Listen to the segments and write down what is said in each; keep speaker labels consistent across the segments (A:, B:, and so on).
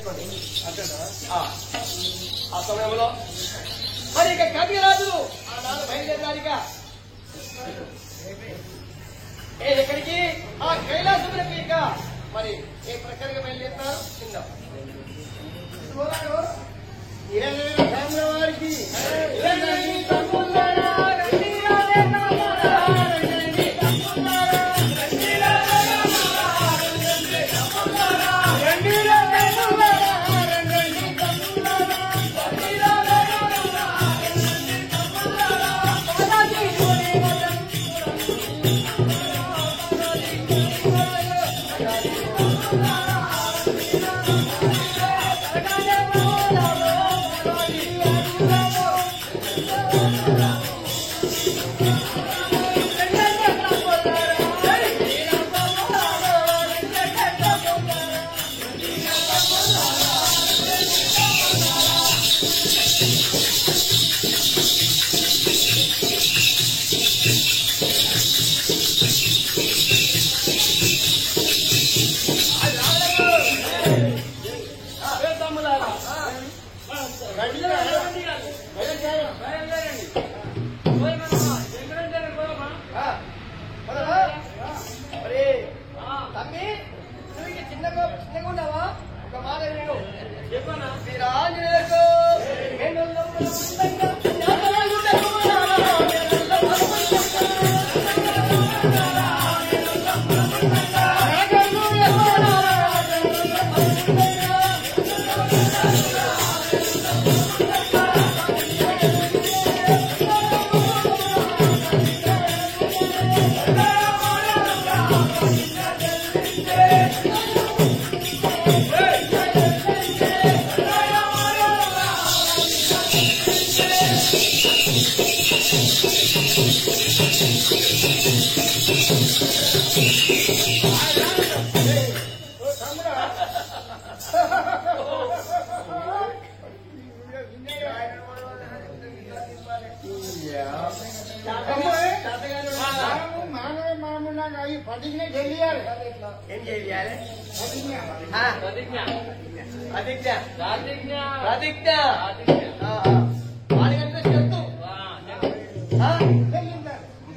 A: చేసుకోండి ఆ సమయంలో మరి ఇక కవిరాజు ఆనాడు బయలుదేరాలిక ఎక్కడికి ఆ కైలాసములకు ఇక మరి ఏ ప్రకారంగా బయలుదేరుతారు కింద వారికి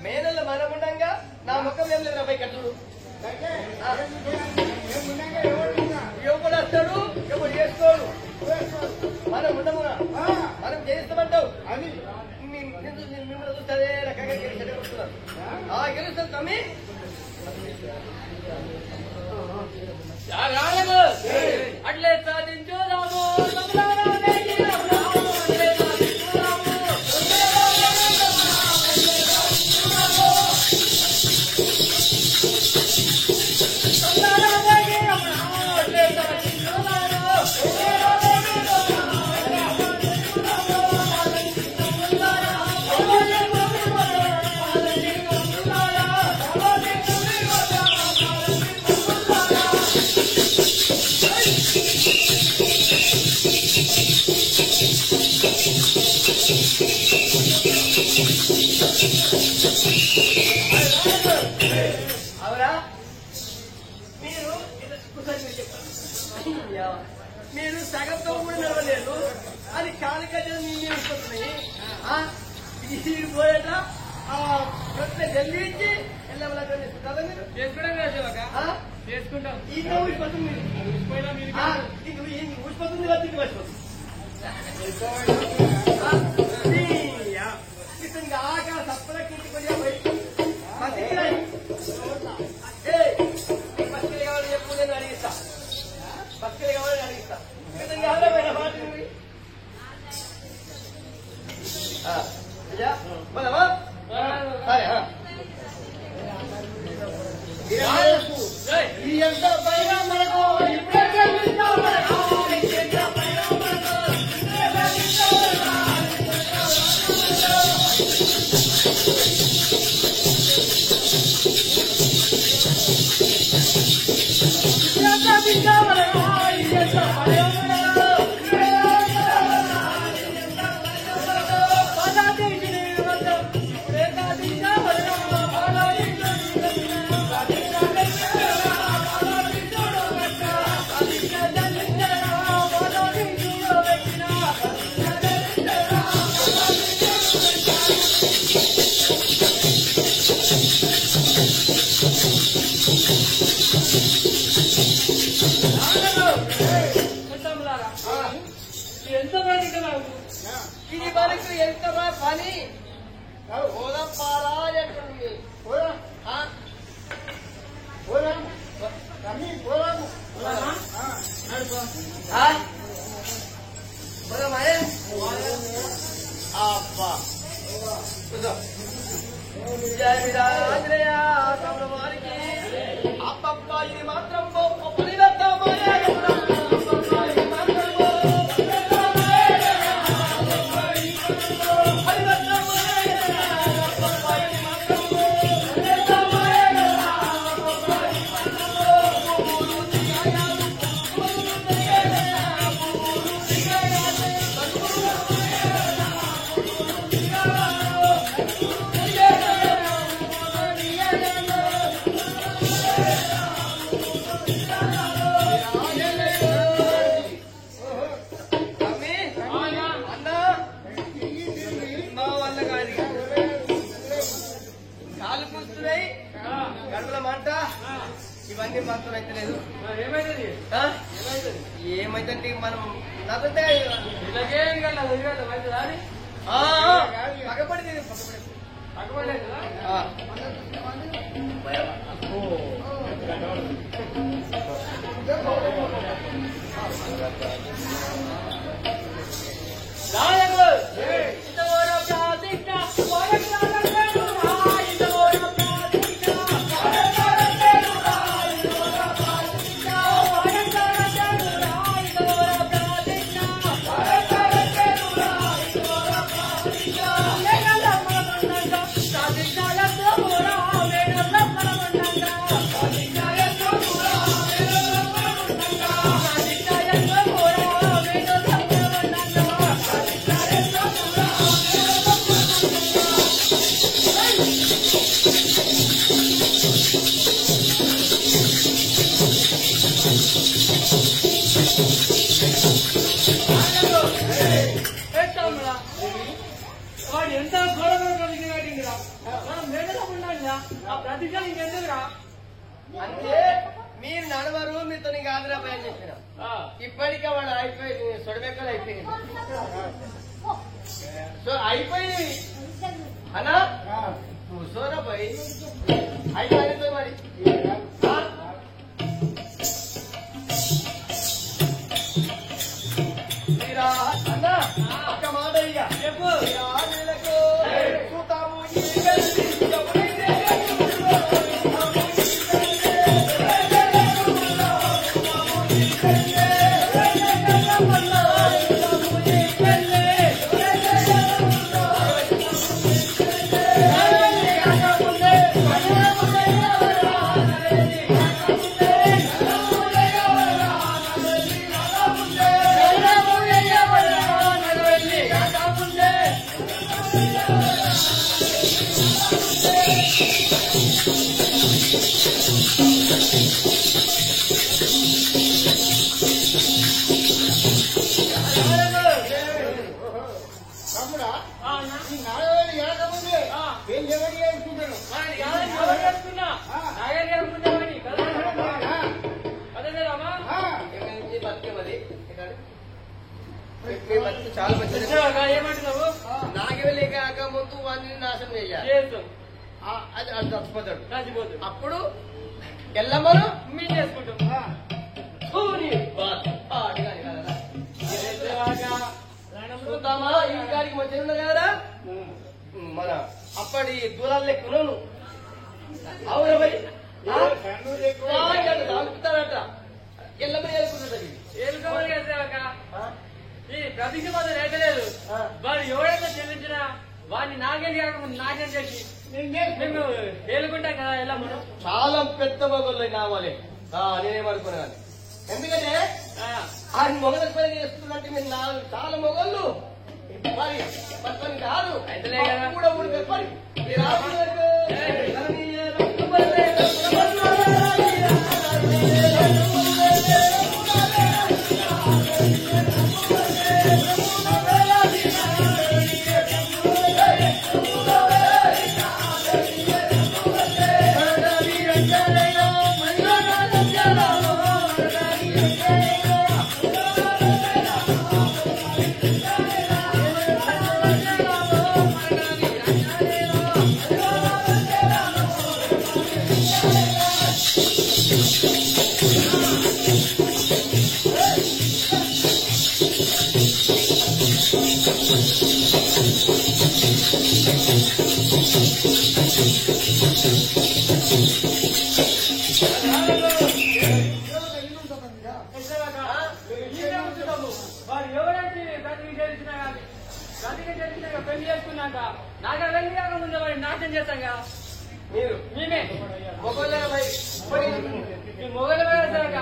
A: మేనల్లో మనముండంగా నా ముఖం ఏం లేదు అబ్బాయి కట్టుడు ఎవడు వస్తాడు ఎవడు చేసుకోడు మనం ఉండమురా మనం చేయిస్తామంటావు అని మిమ్మల్ని చూస్తే అదే రకంగా గెలుస్తారు గెలుస్తారు తమ్మి అట్లే సాధించు రాము అవునా మీరు సగంతో కూడా నిలవలేదు అది కాలికలు మీపోతున్నాయి పోయేట జల్దీ ఇచ్చి చేసుకుంటాం ఇంకా ఊసిపోతుంది ఊసిపోతుంది ఇతనికి ఆగా సప్పలకి పత్రికలు కావాలి చెప్పు నేను అడిగిస్తా పత్రికలు కావాలని అడిగిస్తా ఇతనికి ఆగమైన మాట మనమా సరే ఎంత పైన మనకు ఇప్పుడే
B: ఎంత పని
A: ఇది మనకు ఎంత పని పోదాం పారా ఎట్లుంది అబ్బా వారికి అబ్బబ్బా ఇది మాత్రం ఇవన్నీ మాత్రం అయితే లేదు. ఏమైతే మనం నవ్వుతే పక్కపడి
B: వాడు ఎంత గౌరవం కలిగినా మనం మేడలో ఉండాలిరా ఆ ప్రతిజ్ఞలు ఇంకెందుకురా
A: అంటే మీరు నడవరు మీతో నీకు ఆంధ్ర భయం చెప్పిన ఇప్పటికే వాడు అయిపోయింది సొడబెక్కలు అయిపోయింది సో అయిపోయింది అన్నా కూర్చోరా పోయి అయిపోయి మరి అన్నా ఒక్క మాట ఇక చెప్పు చూతాము చాలా మంచిది
B: ఏమంటున్నావు
A: నాగేలేక ముందు వాడిని నాశనం చేయాలి అది చచ్చిపోతాడు అప్పుడు ఎల్లమ్మను
B: మీ చేసుకుంటాం
A: చూద్దామా ఈ గారికి మంచిగా ఉన్నది కదా మన అప్పటి దూరాలు లెక్కున్నాను అవునా మరి తాగుతాడట ఎల్లమ్మ
B: ఈ ప్రతిజ్ఞ మాత్రం రేటలేదు వాడు ఎవరైనా చెల్లించినా వాడిని నాగేది కాకముందు నాగేది చేసి మేము ఏలుకుంటాం కదా ఎలా మనం
A: చాలా పెద్ద మొగళ్ళు కావాలి నేనేమనుకున్నాను ఎందుకంటే ఆయన మొగలకు పని చేస్తున్నట్టు మీరు చాలా మొగళ్ళు మరి పని కాదు కూడా ఊరు చెప్పాలి
B: వాడు ఎవరంటే బ్రతికి తెలిసినా కానీ బ్రతికి తెలిసినా పెళ్లి చేసుకున్నాక నాకు వెళ్ళి ముందు వాడిని నాశనం చేస్తాగా
A: మీరు
B: మేమే
A: మొగోళ్ళ
B: మొగలు పెడతాక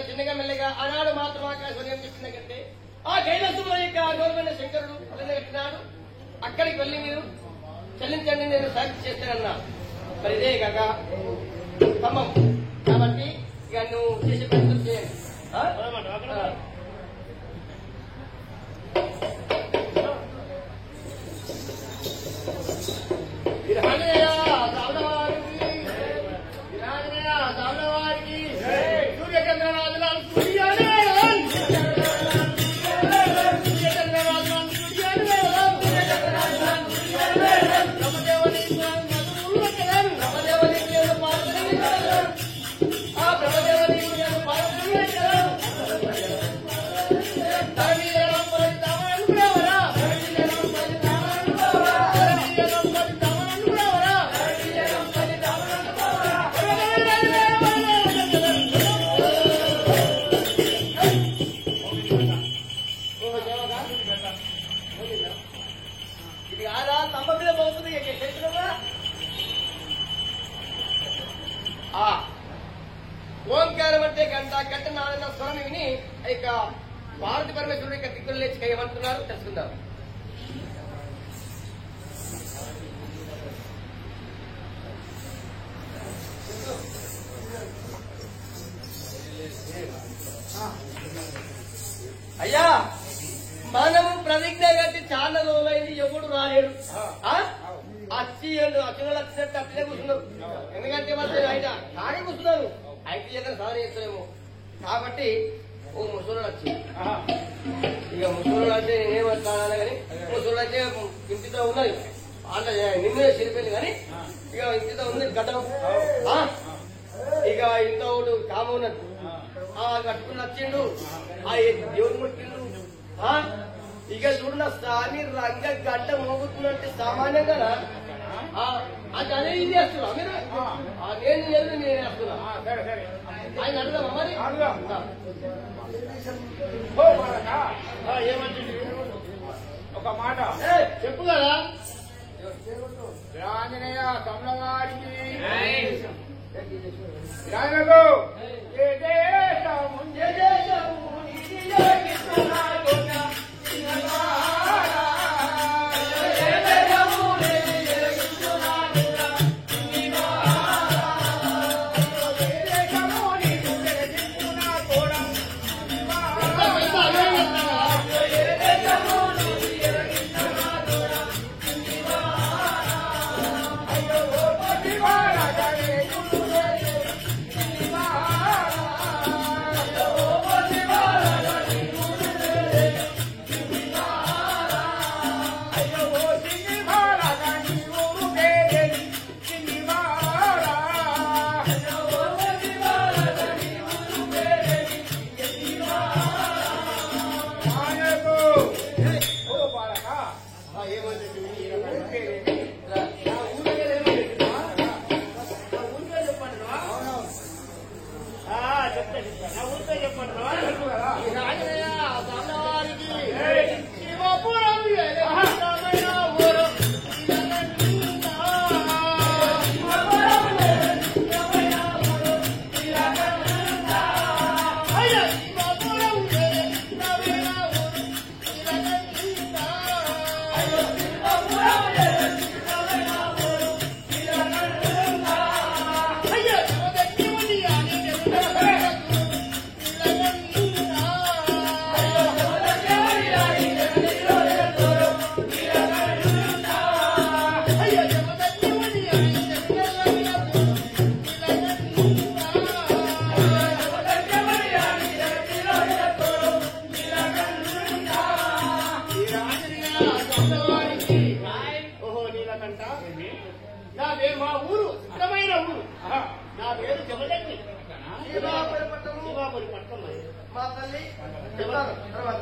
A: చిన్నగా మెల్లగా ఆనాడు మాత్రం ఆకాశం ఏం చెప్పిందంటే ఆ కైలాసంలో యొక్క గౌరవమైన శంకరుడు కట్టినాడు. అక్కడికి వెళ్ళి మీరు చెల్లించండి, నేను సాక్షి చేస్తానన్నా. మరి ఇదే కాక ఖమ్మం కాబట్టి ఇక నువ్వు చేసే ప్రయత్నం చేయండి. ఇది ఆదా తమ్మ మీద పోతుంది. ఓంకారం అంటే గంట గంట నాన్న స్వరం విని ఇక భారతి పరమేశ్వరుడు ఇక దిక్కులు లేచి కయ్యమంటున్నారు. తెలుసుకుందాం. అయ్యా మనము ప్రతిజ్ఞ కట్టి చాలా రోజులైంది, ఎవడు రాలేడు. అచ్చిళ్ళు వచ్చినట్టు అట్లే కూర్చున్నారు. ఎందుకంటే వాళ్ళు ఆయన కాడే కూర్చున్నారు. అయితే ఏదైనా సాధన చేస్తారేమో కాబట్టి ఓ ముసలు వచ్చి ఇక ముసలు అంటే నేనేమంటాను కానీ ముసలు అంటే ఇంటితో ఉన్నది అంటే నిన్నే చెరిపోయింది కానీ ఇక ఇంటితో ఉంది గడ్డం. ఇక ఇంత ఒకటి కామ ఉన్నది కట్టుకుని వచ్చిండు. ఆ దేవుడు ముట్టిండు. ఇక చూడు నా స్వామి రంగ గడ్డ మోగుతున్నట్టు సామాన్యం కదా. అది అదే ఇది చేస్తున్నా మీరు నేను నేను వేస్తున్నా. ఆయన అడుగుదామా మరి ఏమంటే
C: ఒక మాట
A: చెప్పు కదా.
C: ఆంజనేయ కమలవారికి రాయలకు ఏ దేశము ఏ దేశము మా ఊరు ఇష్టమైన ఊరు.
A: నా పేరు జమదగ్ని. శివాపురి పట్టణం. శివాపురి పట్టణం. మా తల్లి చెప్తాను తర్వాత.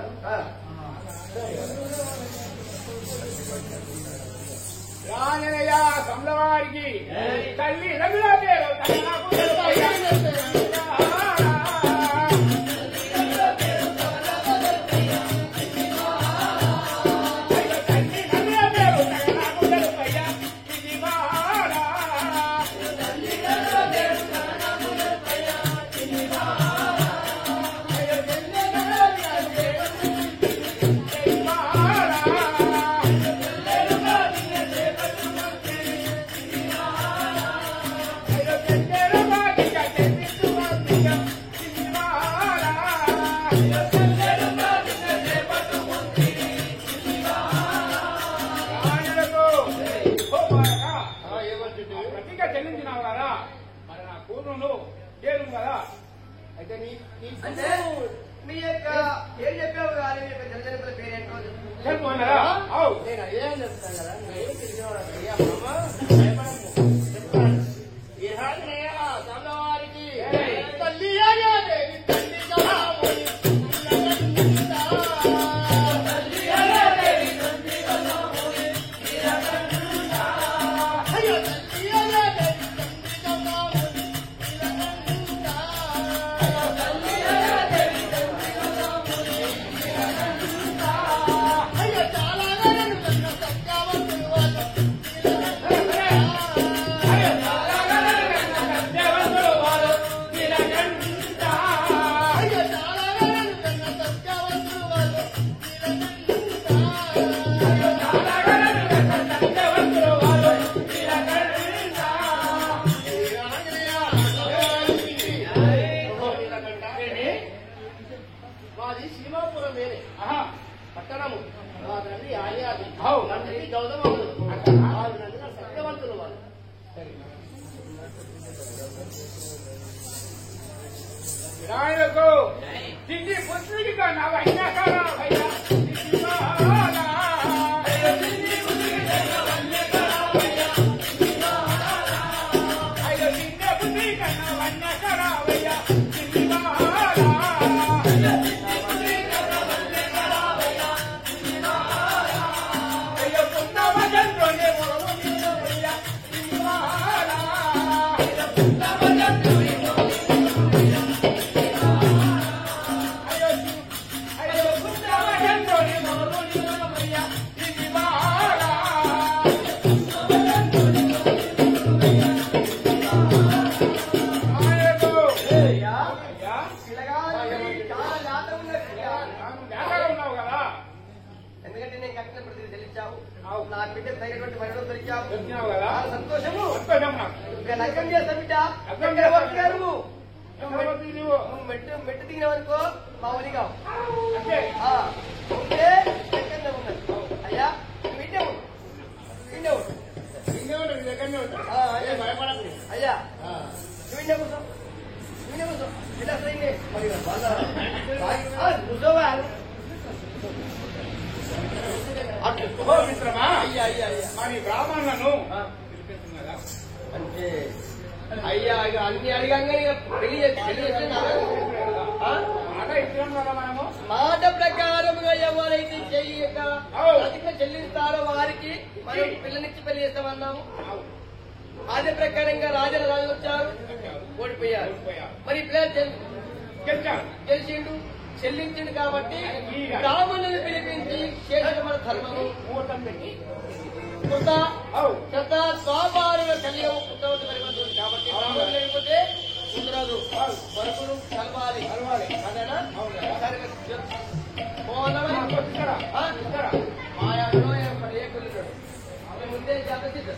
C: రానయ్య కమలవారికి తల్లి రఘుల పేరు నాకు తెలుపయ్యా. చెల్లించినావు కదా మరి నా పూర్ణులు చేరు కదా. అయితే
A: అంటే మీ యొక్క ఏం చెప్పావు కానీ మీ యొక్క జనజనకుల పేరేంటో
C: తెలుపుకున్నారా?
A: నేను ఏం చెప్తాను కదా నేను తెలిసినవాడు వారికి తల్లి మాది సీమాపురం వేరే పట్టణము. మా తండ్రి ఆర్యాది తండ్రి గౌతముడు సత్యవంతులు వాళ్ళు.
C: వినాయకు తిండి పుత్రుడిగా నా వైద్యకారా భయ్యా. ఎందుకంటే నేను కట్టిన ప్రతి చెల్లించావు. నా బిడ్డ తగినటువంటి మరణం దొరికావు. సంతోషము ఇక నగ్గం చేస్తా బిడ్డ. నువ్వు మెట్టు దిగినవనుకో మా ఉనిగా ఉంటే దగ్గరనే ఉన్నది. అయ్యా నువ్వు వింటే అయ్యా నువ్వు వింటే కూర్చో. వింటే కూర్చో బిడ్డ సైన్య కూర్చోవా. మిత్రమా మరి బ్రాహ్మణులను
A: అంటే అయ్యా ఇక అన్ని అడిగానే పెళ్లి
C: మనము
A: మాట ప్రకారముగా ఎవరైతే చెయ్యక అధిక చెల్లిస్తారో వారికి మనం పిల్లనిచ్చి పెళ్లి చేస్తామన్నాము. అదే ప్రకారంగా రాజులు వచ్చారు, ఓడిపోయారు. మరి పిల్లలు గెలిచిండు, చెల్లించిండు కాబట్టి రాములను పిలిపించి చేసిన మన ధర్మము
C: ముహూర్తం పెట్టి
A: స్వాభారుల కళ్యాణం పుట్టవద్దు పరిపడుతుంది కాబట్టి రాములు లేకపోతే కుదరదు. వరకుడు కలవాలి అదేనా మాయాలో ఏ కుళ్ళాడు అవి ముందే జాగ్రత్త.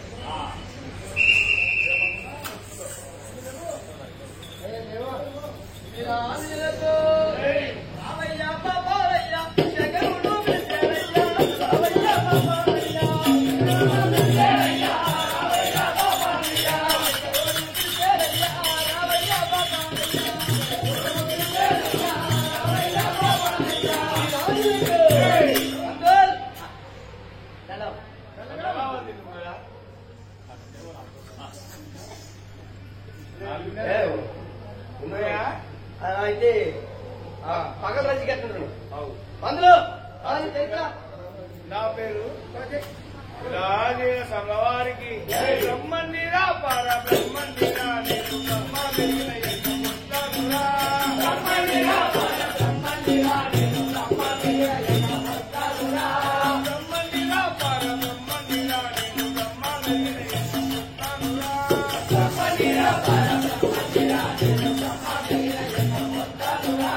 C: ఉన్నాయా?
A: అయితే పగల రంజికి ఎట్లుంటాడు అందులో
C: నా పేరు రాజేన సమవారికి బ్రహ్మందిరా పార బ్రహ్మందిరా నేను బ్రహ్మ వెలిగిన యజ్ఞముస్తానురా. బ్రహ్మందిరా పార బ్రహ్మందిరా నేను బ్రహ్మ వెలిగిన యజ్ఞముస్తానురా. బ్రహ్మందిరా పార బ్రహ్మందిరా నేను బ్రహ్మ వెలిగిన యజ్ఞముస్తానురా. బ్రహ్మందిరా పార బ్రహ్మందిరా నేను బ్రహ్మ వెలిగిన యజ్ఞముస్తానురా.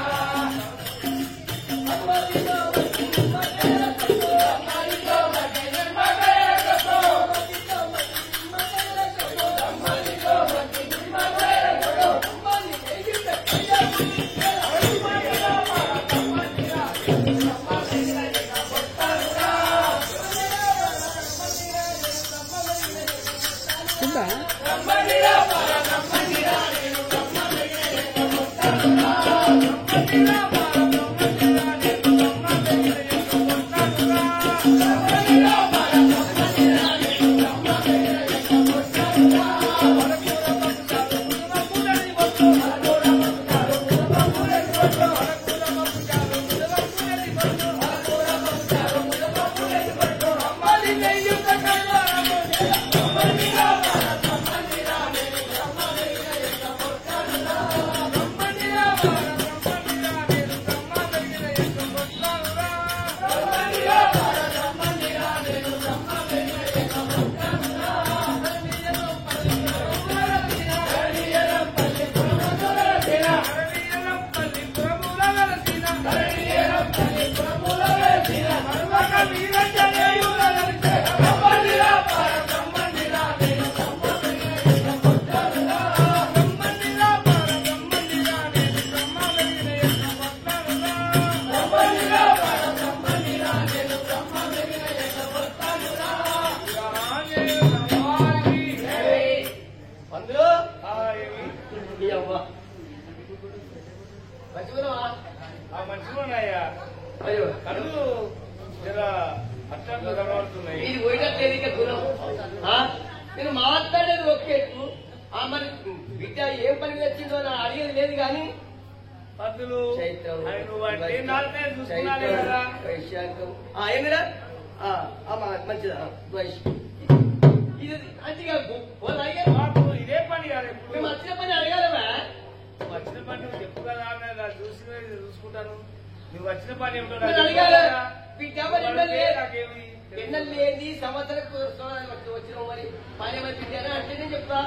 C: మంచిగా
A: అయ్యో
C: కళ్ళు జర అట్లా కనబడుతున్నాయి.
A: ఇది పోయినట్లేదు ఇక దూరం. నేను మాట్లాడేది ఒకే మరి బిడ్డ ఏం పని వచ్చిందో నా అడిగేది లేదు కానీ
C: పద్దులు
A: చైత్రం
C: అంటే నాలుగే చూసుకున్నాలే కదా.
A: వైశాఖం ఏందిరా మంచిదా ఇది మంచిగా
C: మాకు ఇదే పని కాదు.
A: మేము వచ్చిన పని అడగాలవా
C: వచ్చిన పని నువ్వు చెప్పు కదా అన్న చూసి చూసుకుంటాను. నువ్వు వచ్చిన పని ఏమిటో
A: అడగాల బిడ్డ
C: నాకేమి
A: ఎన్నెలు లేని సంవత్సరం వచ్చిన మరి పని ఏమైనా బిడ్డ అంటే నేను చెప్తా.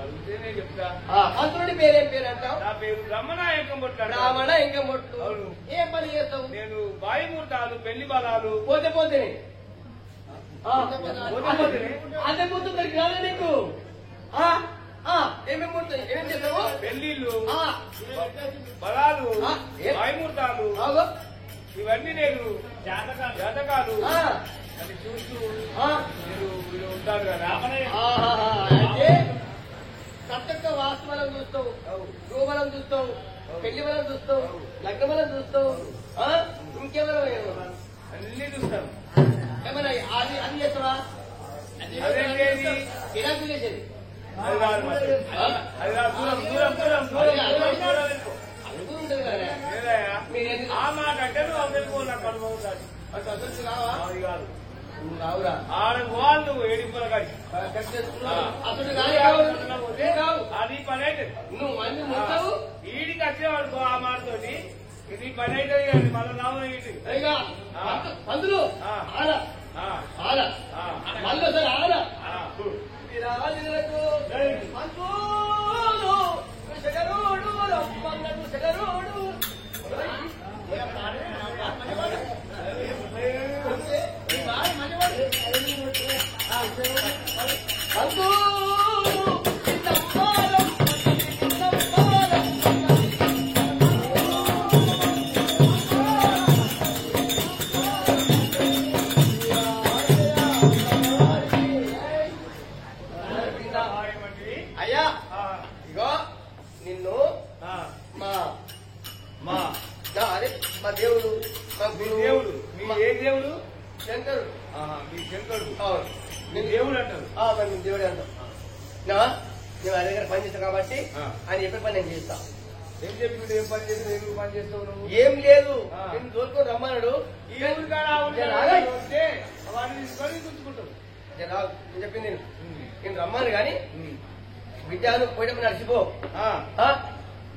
C: అడిగితేనే చెప్తా.
A: మంత్రుడి పేరేం పేరు అంటావు?
C: నా పేరు రమణ ఎంకమొట్టు.
A: రామణ ఎంకమొట్టు. ఏం పని చేస్తావు?
C: నేను బాయి ముహూర్తాలు పెళ్లి బలాలు
A: పోతే పోతే అదే ముందు దొరికినా నీకు ఏమేమి ముడతాయి ఏమేం చేస్తావు?
C: పెళ్లిళ్ళు బలాలు బాయి ముహూర్తాలు ఇవన్నీ నేను జాతకాలు అది చూస్తూ మీరు ఉంటారు కదా.
A: అంటే సత్తక్క వాస్తవం చూస్తావు, గోబలం చూస్తావు, పెళ్లి బలం చూస్తావు, లగ్న బలం చూస్తావు, ఇంకేమైనా
C: అన్ని చూస్తాను.
A: ఏమైనా అది అన్ని చేస్తావా? ఇలాంటి చేసేది
C: అది కాదు మరి. అది కాదు. దూరం దూరం దూరం దూరం దూరం
A: అనుకుని ఉంటుంది కదా.
C: లేదయ్యా.
A: మీరేది
C: ఆ మాట అంటే నువ్వు అవతలిపో నాకు అనుభవం
A: అంటే అసలు కావా?
C: అది కాదు.
A: రావురా
C: ఆరు వాళ్ళు ఏడింపుల కాదు.
A: అసలు కావు.
C: అది పని అయితే
A: నువ్వు అన్ని ముంచావు
C: ఈడికి వచ్చేవాడు ఆ మాటతోటి ఇది పని అవుతుంది కానీ మళ్ళీ రావు ఇంటి
A: అందులో మళ్ళీ సార్ ఆడ శగరోడు రమ్మన్నట్టు శగరోడు అయ్యా ఇగో నిన్ను అదే మా దేవుడు
C: మీ దేవుడు మీ ఏ దేవుడు?
A: శంకరుడు.
C: మీ శంకరుడు.
A: అవును
C: మీ దేవుడు అంటారు.
A: మరి మీ దేవుడే అంటాం. నువ్వు ఆయన దగ్గర పని చేస్తావు కాబట్టి ఆయన చెప్పే పని నేను చేస్తా.
C: ఏం చెప్పి ఏం పని చేస్తావు, ఏం పని చేస్తావు నువ్వు?
A: ఏం లేదు, నేను తోలుకొని రమ్మన్నాడు.
C: ఈ ఊరి కాడ వాడిని తీసుకొని గుంచుకుంటావు.
A: నేను చెప్పింది నేను రమ్మను కానీ విద్యాను పోయేటప్పుడు నడిచిపో.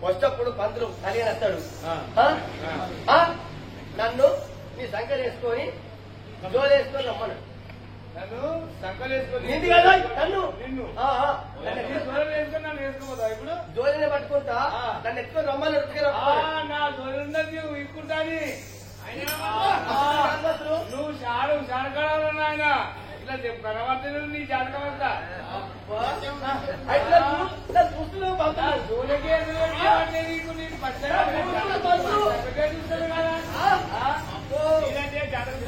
A: వచ్చేటప్పుడు పంతులు కలిగి వస్తాడు. నన్ను నీ సంఖ్య వేసుకొని జోలు వేసుకొని రమ్మను.
C: నన్ను సంకలు వేసుకొని
A: నింది కదా నన్ను
C: నిన్ను
A: వేసుకొని
C: నన్ను వేసుకోదా ఇప్పుడు?
A: జోలినే పట్టుకుంటా నన్ను ఎత్తుకొని రమ్మని
C: నా జోలున్నది ఇక్కుంటాని నువ్వు చాడు చాడకాడు ఆయన ఇట్లా కనబడుతుంది నీ జాతకమంతా. జోలికే నీకు నీకు పచ్చగా చూస్తాను కదా ఇదంటే జాతకం.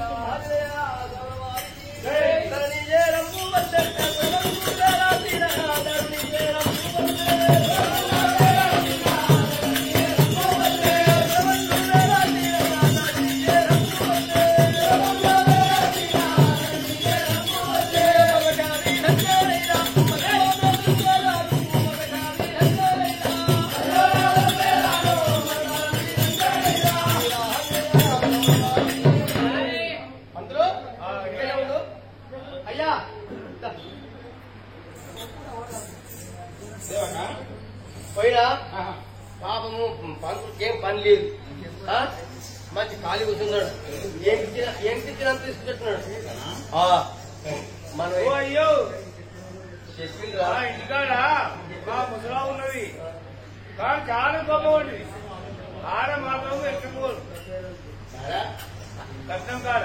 C: పోయినా పాపము పంతులకి ఏం పని లేదు, మంచి ఖాళీ కూర్చున్నాడు. ఏం తెచ్చినంత తీసుకుంటున్నాడు. మనం అయ్యో
A: చెప్పిందిరా
C: ఇంటికాడ మా ముసలా ఉన్నది కానీ చాలా గొప్పది. ఆడ మాత్రం ఎట్టుకోరు కట్నం కాడ.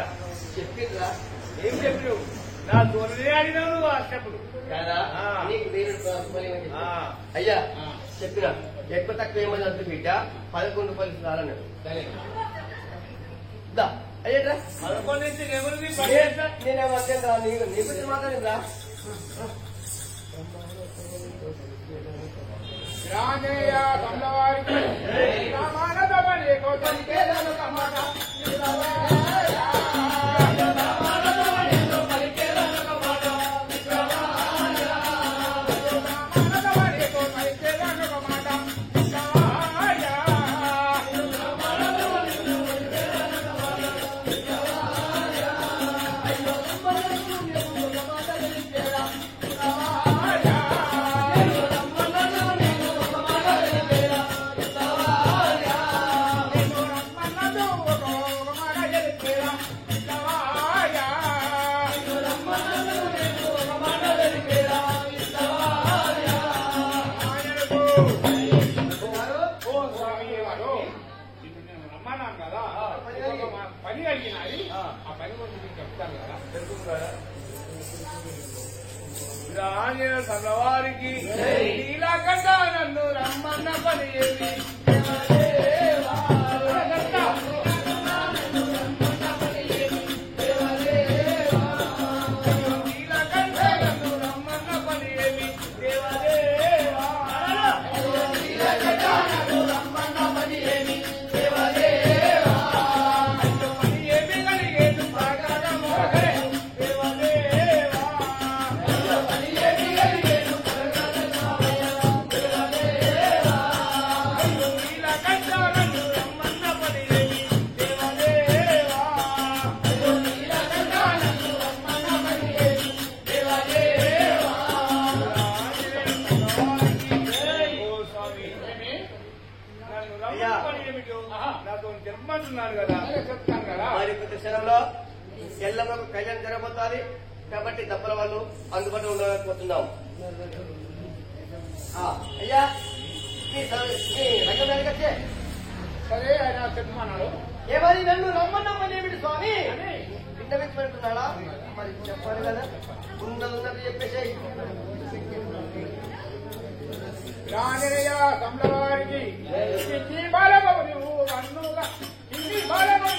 A: చెప్పిందిరా
C: ఏం చెప్పినావు? నా తొలిదే అడిగినావు నువ్వు అప్పుడు
A: కదా నీకు నేను అయ్యా చెప్పిన ఎక్కువ తక్కువ ఏమని అంత బిడ్డ 11 రూపాయలు రాలన్నాడు. అయ్యా
C: 11 నుంచి ఎవరిది
A: నేనేమన్నా నీకు మాట్లాడిందా?
C: రాజయ్య కమలవారికి పని అడిగినాయి. ఆ పని కొంచెం చెప్తాను కదా. రాజే సన్నవారికి నీలకంట నన్ను రమ్మన్న పని ఏమి చెప్పమంటున్నాను కదా, చెప్తాను కదా.
A: మరి ప్రతి క్షణంలో ఎల్లమ్మకు కళ్యాణం జరగబోతుంది కాబట్టి దప్పల వాళ్ళు అందుబాటులో ఉండలేకపోతున్నాం. అయ్యా రంగం వచ్చే
C: సరే ఆయన చెప్పమన్నాడు.
A: ఏమని నన్ను రమ్మన్నమ్మని ఏమిటి స్వామి విన్నవించబడుతున్నాడా? మరి చెప్పాలి కదా, ఉన్నది చెప్పేసి
C: రాజయ్య కమలవారికి ఇన్ని బాలబడు అన్నుగా ఇన్ని బాలబడు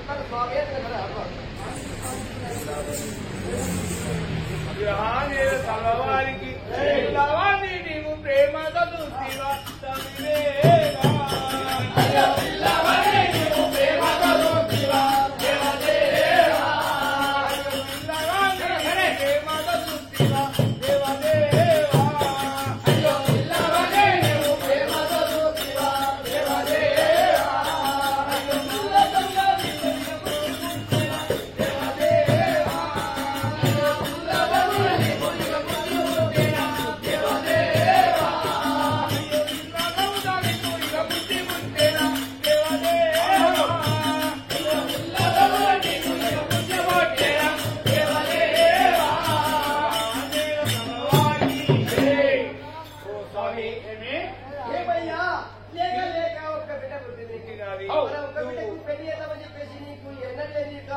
C: మన స్వామి
A: తలవారికి నీవు ప్రేమ చదువుతీవా ఏమయ్యా లేక లేక ఒక్క బిడ్డ పుట్టింది ఒక్క బిడ్డకు పెళ్లి చేద్దామని చెప్పేసి నీకు ఎన్నట్లే నీక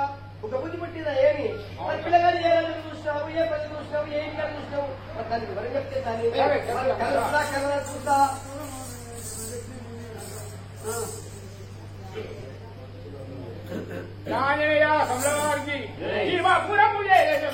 A: ఒక బుద్ధి పుట్టిందా ఏమి మరి పిల్లగాడు ఏ రోజు చూసినావు ఏ పని చూసినావు ఏ ఇంట్లో చూసినావు మరి దానికి ఎవరు చెప్తే దాన్ని కలరా చూస్తా రాజయ్య కమలవారికి శివపురము చేసి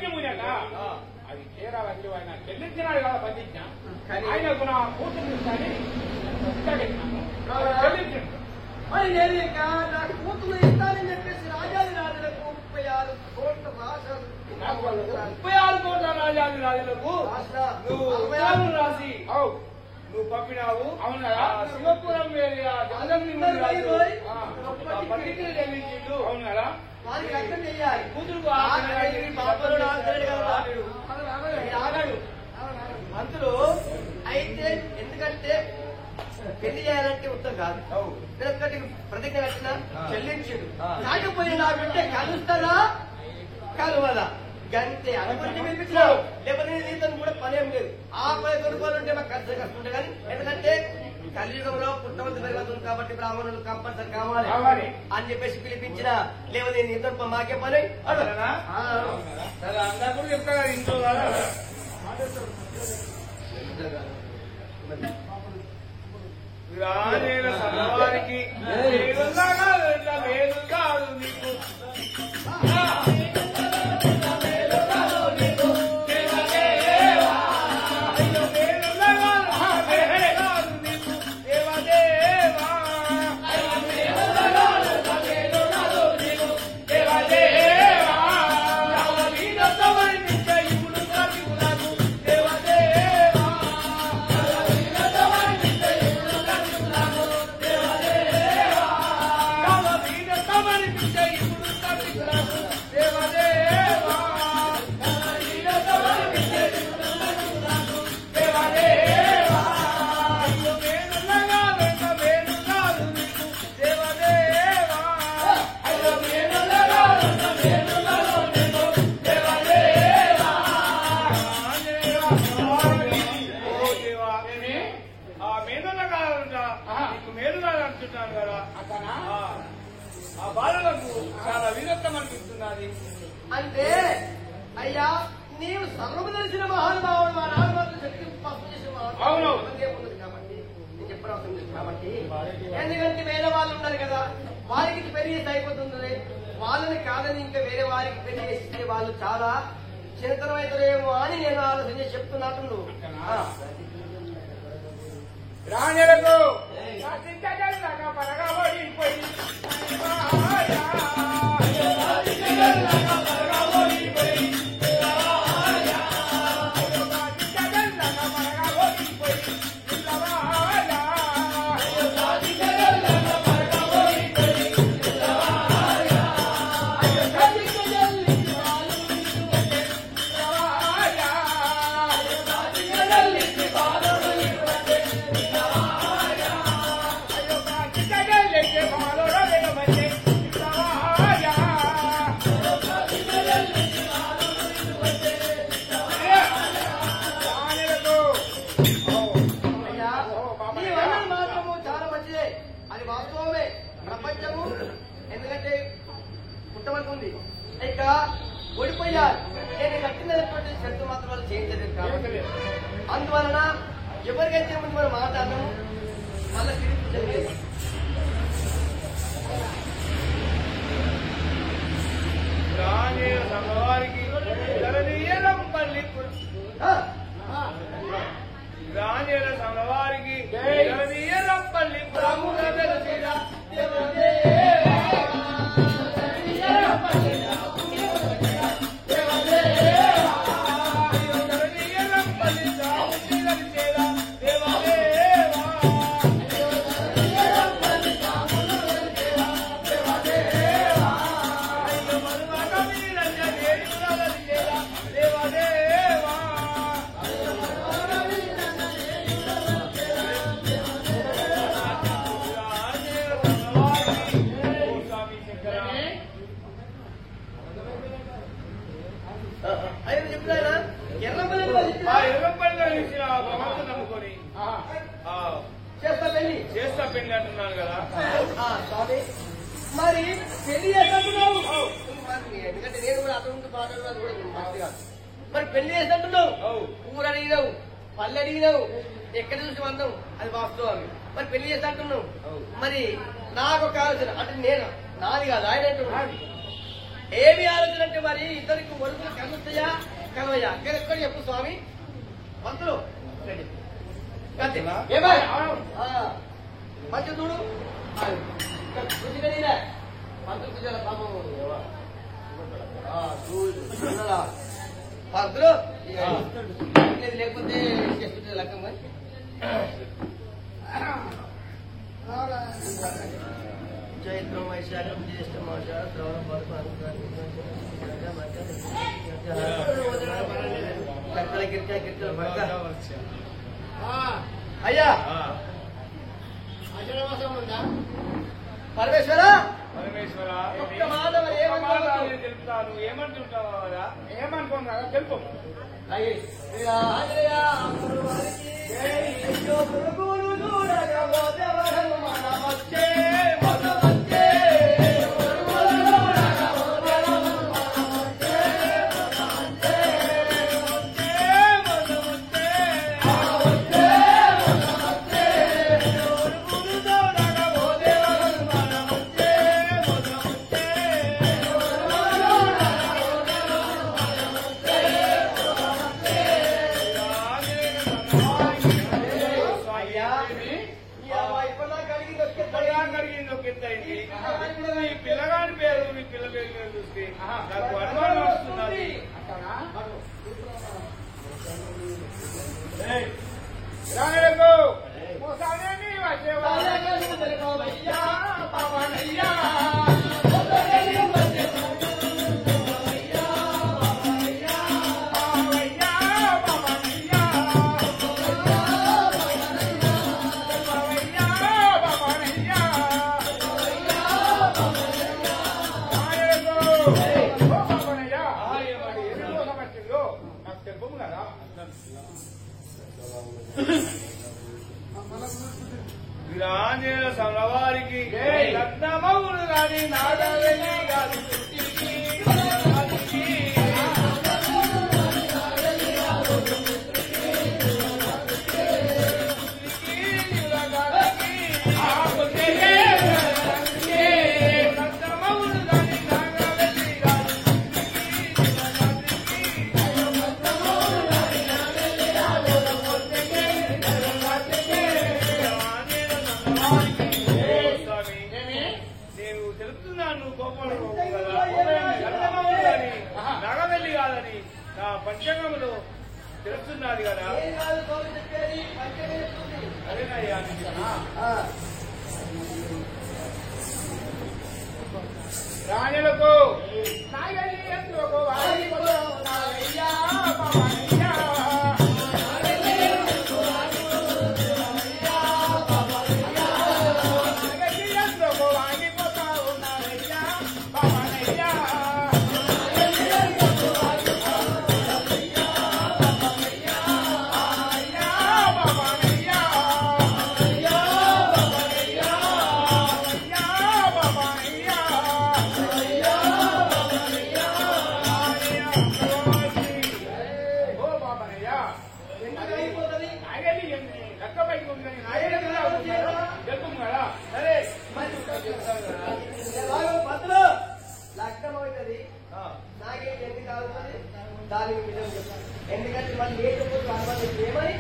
A: పూజ అది చేరాలంటే ఆయన చెల్లించినాడు కదా పండించిన ఆయనకు నా కూతురు చెల్లించాడు
C: మరి నేను ఇంకా నాకు కూతురు ఇస్తానని చెప్పేసి రాజాది రాజులకు 36 కోట్ల రాశారు
A: 36 కోట్ల రాజాది రాజులకు నువ్వు రాసి నువ్వు పంపినావు అవును కదా శివపురం పత్రికలు చెల్లించిండు అవును కదా
C: వారికి లగ్నం చేయాలి
A: కూతురు
C: ఆగాడు మంత్రులు అయితే ఎందుకంటే పెళ్లి చేయాలంటే ఉత్తరం కాదు ఎందుకంటే ప్రతిజ్ఞ కట్టిన చెల్లించుడు కాకపోతే నా బిడ్డ కలుస్తారా కలవదా గంతే అనుకుంటే వినిపించినావు లేకపోతే నీతో కూడా పనేం లేదు ఆ పని కొనుక్కోవాలంటే మాకు కష్టం కష్టం కానీ ఎందుకంటే కలియుగంలో పుట్టవలసి పెరుగుతుంది కాబట్టి బ్రాహ్మణులు కంపల్సరీ కావాలి అని చెప్పేసి పిలిపించిన లేకపోతే నీతో మాకే పని
A: అందరూ కూడా చెప్తారా ఇంట్లో రాజేల సభవారికి వేలు కాదు నీకు అంటున్నాను కదా ఆ బాలలకు చాలా వీరత్వం అనిపిస్తున్నది.
C: అంటే అయ్యా నీవు సర్వము తెలిసిన మహానుభావుడు మా నాన్నగారు శక్తి పప్పు చేసిన
A: అవును
C: ఉన్నది కాబట్టి నేను చెప్పడం లేదు కాబట్టి ఎందుకంటే వేరే వాళ్ళు ఉన్నారు కదా వారికి పెళ్లి చేసి అయిపోతుంది వాళ్ళని కాదని ఇంకా వేరే వారికి పెళ్లి చేస్తే వాళ్ళు చాలా చిన్నతనమైతేమో అని నేను ఆలోచన చేసి చెప్తున్నాను.
A: రాణులకు
C: ఉంది. ఇక ఓడిపోయారు. నేను కట్టినటువంటి షరతు మాత్రం వాళ్ళు చేయించలేదు కాబట్టి అందువలన ఎవరికైతే ముందు మనం మాట్లాడము మళ్ళీ తిరిగి
D: సమవారికి రాణేల సమవారికి పల్లి ప్రముఖ చేస్తా పెళ్లి అంటున్నాను కదా.
C: మరి పెళ్లి చేస్తున్నావు ఎందుకంటే నేను కూడా అతను మాట్లాడుతున్నా కూడా మంచి కాదు. మరి పెళ్లి చేస్తున్నావు ఊరు అడిగినావు పల్లె అడిగినావు ఎక్కడ చూసి వందావు అది వాస్తవం. మరి పెళ్లి చేస్తాంటున్నావు మరి నాకు ఒక ఆలోచన అంటే నేను నాది కాదు ఆయన అంటున్నాడు. ఏమి ఆలోచన అంటే మరి ఇద్దరికి వరుకులు కలుస్తాయా కలవయ్యా ఎక్కడ చెప్పు స్వామి పంతులు మంచి చూడు పంతులు కుజాల పాపం పంతులు లేకపోతే చేస్తుంటే లెక్కం కానీ చైత్రం వైశాఖం జ్యేష్ఠం ఆషాఢ శ్రవణం కర్తల గిరిక గిరికల భర్త అయ్యా పరమేశ్వర
D: పరమేశ్వర
C: ఒక్క మాట మరి ఏమనుకోవద్దు.
D: తెలుపుతాను ఏమంటుంటావా ఏమనుకున్నా తెలుపు. ఈ పిల్లగాని పేరు మీ పిల్ల పేరు చూస్తే నాకు అనుమానం వస్తున్నది. ఆంజనేయుల సమవారికి రత్నమౌలు గాని నాగవెల్లి గారి నగవెల్లి కాదని నా పంచంగములు తెలుస్తున్నది కదా. అదేనయ్యా రాణులకు
C: దానికి నిజం చెప్తాను. ఎందుకంటే వాళ్ళు లేకపోతే అనుమతి ఏమని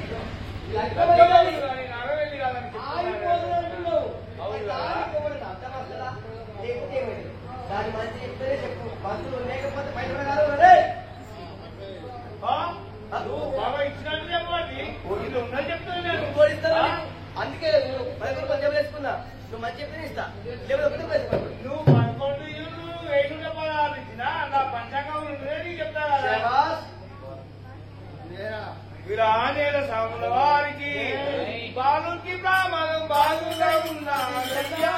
C: దాని మంచి చెప్తే చెప్పు. మందులు లేకపోతే బయట అందుకే పదకొండు కొంచెం వేసుకున్నా. నువ్వు మంచి చెప్తే ఇస్తా, లేకపోతే వేసుకో.
D: నువ్వు 11 5 ఇచ్చినా నా పంచాంగం చెప్తా కదా. వీరాంజనేయ స్వాముల వారికి బాలుకి బ్రాహ్మణం బాగుగా ఉన్నాడయ్యా.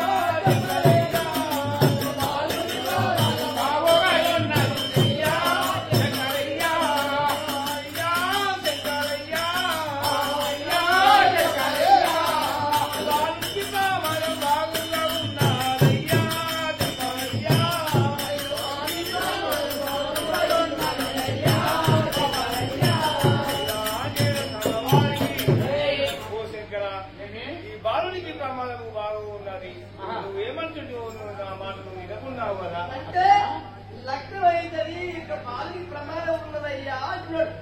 C: అంటే లగ్నం అవుతుంది, ఇక బాలుకి ప్రమాదం ఉన్నదయ్యా అంటున్నాడు.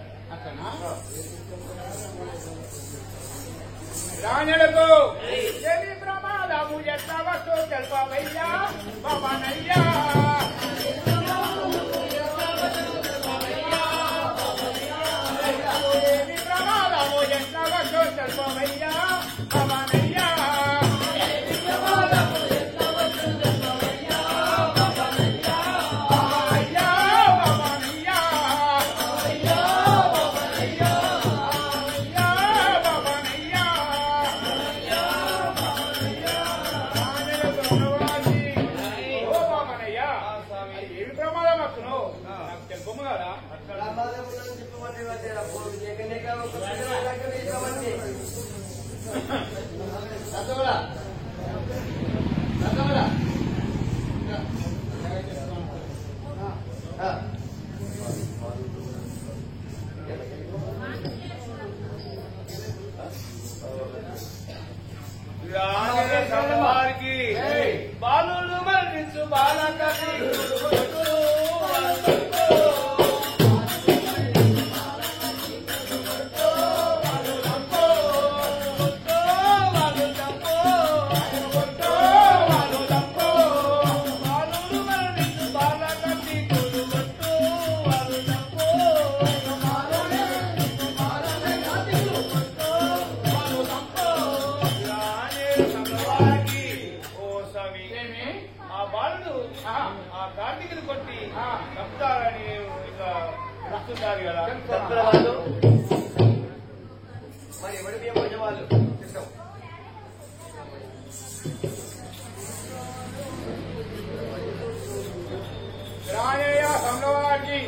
D: రాణులకు ఏమి ప్రమాదము ఎట్లా వస్తూ తెలుపవయ్యా బాబానయ్యా. ఏమి ప్రమాదము ఎట్లా వస్తూ తెలుపవయ్యా బాబానయ్యా.
C: ప్రమాదం ఉన్నదని చెప్పమంటే
D: వారికి బాలులు మరణించు బాలకీ ఆ కార్తీకులు కొట్టి చెప్తారని ఇట్లా వస్తుంటారు కదా.
C: మరి ఎవరి బియ్యం కొంచెం వాళ్ళు ఇష్టం.
D: రాజయ్య సంగవారికి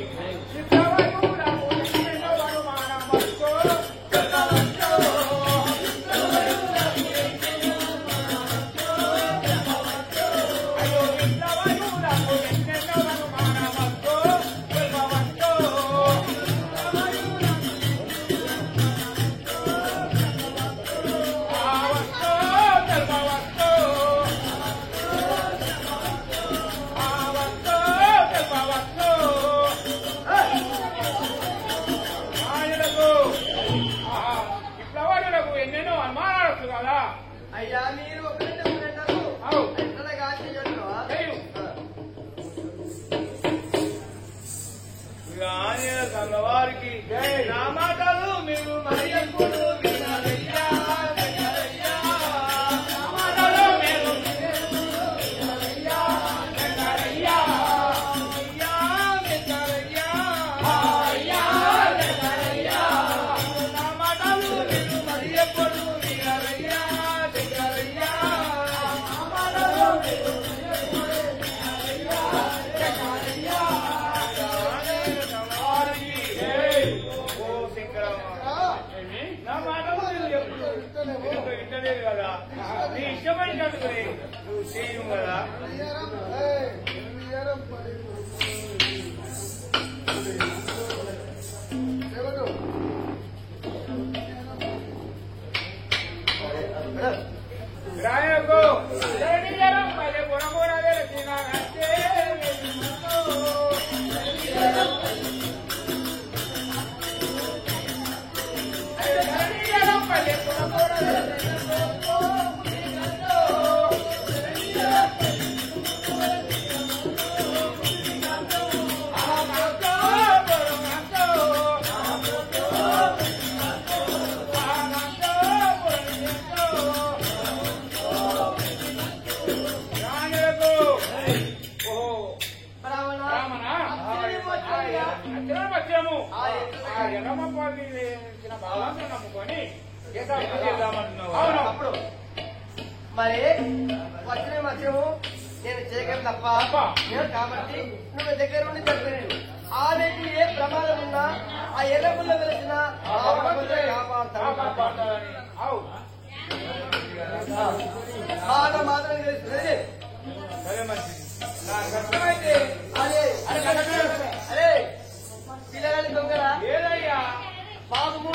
D: ఎన్నెన్నో అనుమానాలు వస్తుంది కదా.
C: అయ్యా మీరు ఒకరింటి ఉంటారు
D: ఆంజనేయ సంగవారికి నా మాటలు మీరు మరి ఎప్పుడు వినాలయ్యా. నా మాటలు మీరు వినాలయ్యా. అయ్యా వెంకరయ్యా. అయ్యా వెంకరయ్యా. నా మాటలు మీరు మరి ఎప్పుడు వినాలయ్యా. వెంకరయ్యా. నా మాటలు మీరు నా మాటలు ఎప్పుడు వింటలేదు కదా. నీ ఇష్టమైనట్టు నువ్వు చేయను కదా. రాయకు పదే పొరమూడదే తినాలంటే యమపాలి ఇచ్చిన బలాన్ని నమ్ముకొని చేద్దామంటున్నావు.
C: అప్పుడు మరి వచ్చిన మధ్యము నేను చేయగలను తప్ప నేను కాబట్టి నువ్వు దగ్గర ఉండి చెప్పలేదు ఆ వ్యక్తి ఏ ప్రమాదం ఉన్నా ఆ ఎర్రపుల్ల వెలిసిన
D: కాపాడతానని. అవు
C: బాగా మాత్రం తెలుస్తుంది
D: సరే మంచిది. నాకు అర్థమైతే
C: అరే అరే పిల్లగాని దొంగరా
D: ఏదయ్యా
C: బాబు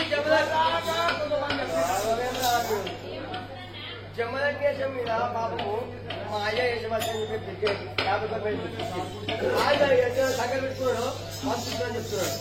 C: జమదంగేశం మీద బాబు మా అయ్య యజమాని ఆయన సంగతి పెట్టుకున్నాడు పంపిస్తున్నాడు చెప్తున్నాడు